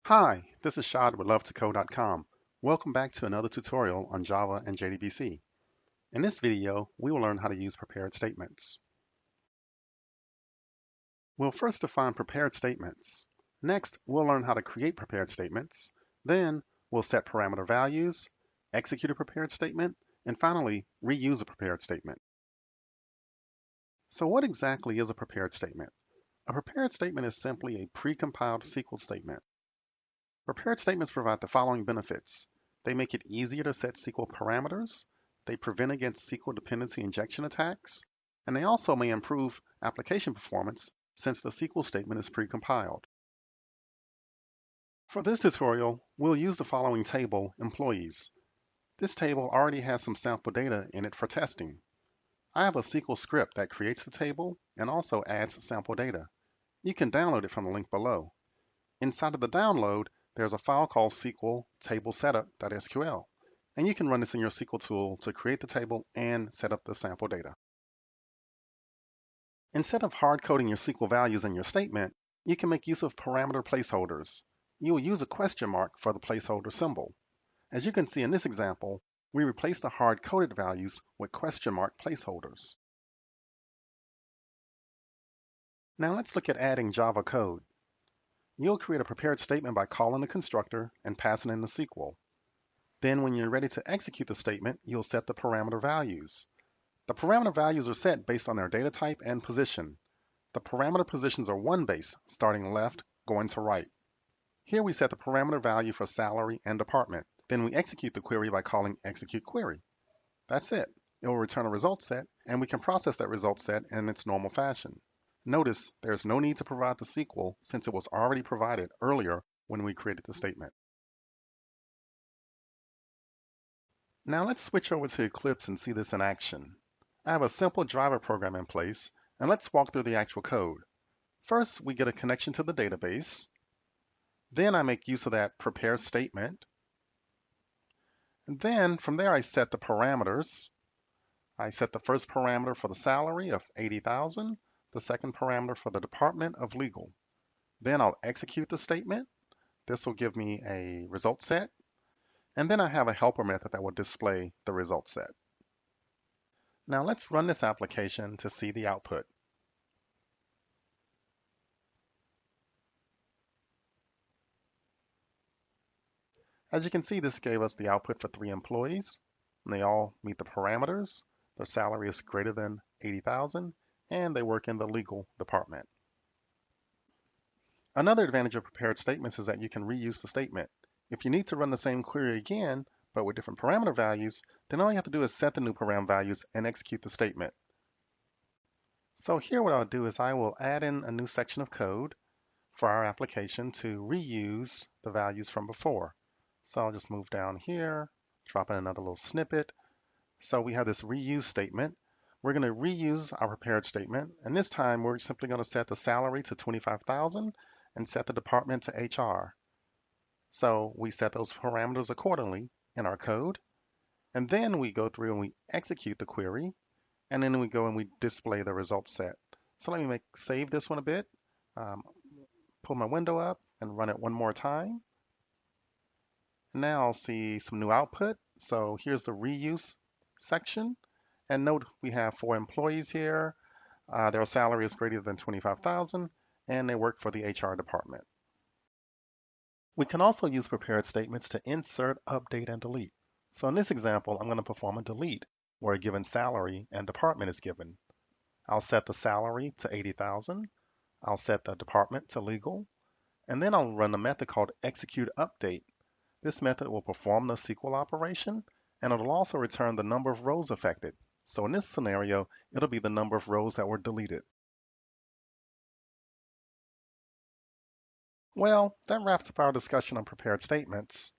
Hi, this is Shad with LoveToCode.com. Welcome back to another tutorial on Java and JDBC. In this video, we will learn how to use prepared statements. We'll first define prepared statements. Next, we'll learn how to create prepared statements. Then, we'll set parameter values, execute a prepared statement, and finally, reuse a prepared statement. So what exactly is a prepared statement? A prepared statement is simply a precompiled SQL statement. Prepared statements provide the following benefits. They make it easier to set SQL parameters, they prevent against SQL dependency injection attacks, and they also may improve application performance since the SQL statement is precompiled. For this tutorial, we'll use the following table, employees. This table already has some sample data in it for testing. I have a SQL script that creates the table and also adds sample data. You can download it from the link below. Inside of the download, there's a file called SQL table setup.sql, and you can run this in your SQL tool to create the table and set up the sample data. Instead of hard coding your SQL values in your statement, you can make use of parameter placeholders. You will use a question mark for the placeholder symbol. As you can see in this example, we replace the hard coded values with question mark placeholders. Now let's look at adding Java code. You'll create a prepared statement by calling the constructor and passing in the SQL. Then when you're ready to execute the statement, you'll set the parameter values. The parameter values are set based on their data type and position. The parameter positions are one base, starting left, going to right. Here we set the parameter value for salary and department. Then we execute the query by calling execute query. That's it. It will return a result set, and we can process that result set in its normal fashion. Notice there's no need to provide the SQL since it was already provided earlier when we created the statement. Now let's switch over to Eclipse and see this in action. I have a simple driver program in place, and let's walk through the actual code. First, we get a connection to the database. Then I make use of that prepare statement. And then from there I set the parameters. I set the first parameter for the salary of 80,000, the second parameter for the department of legal. Then I'll execute the statement. This will give me a result set. And then I have a helper method that will display the result set. Now let's run this application to see the output. As you can see, this gave us the output for 3 employees, and they all meet the parameters. Their salary is greater than 80,000, and they work in the legal department. Another advantage of prepared statements is that you can reuse the statement. If you need to run the same query again, but with different parameter values, then all you have to do is set the new parameter values and execute the statement. So here what I'll do is I will add in a new section of code for our application to reuse the values from before. So I'll just move down here, drop in another little snippet. So we have this reuse statement. We're going to reuse our prepared statement, and this time we're simply going to set the salary to 25,000 and set the department to HR. So we set those parameters accordingly in our code, and then we go through and we execute the query, and then we go and we display the result set. So let me save this one a bit, pull my window up and run it one more time. Now I'll see some new output. So here's the reuse section, and note we have 4 employees here. Their salary is greater than 25,000, and they work for the HR department. We can also use prepared statements to insert, update, and delete. So in this example, I'm going to perform a delete where a given salary and department is given. I'll set the salary to 80,000. I'll set the department to legal, and then I'll run a method called execute update. This method will perform the SQL operation, and it'll also return the number of rows affected. So in this scenario, it'll be the number of rows that were deleted. Well, that wraps up our discussion on prepared statements.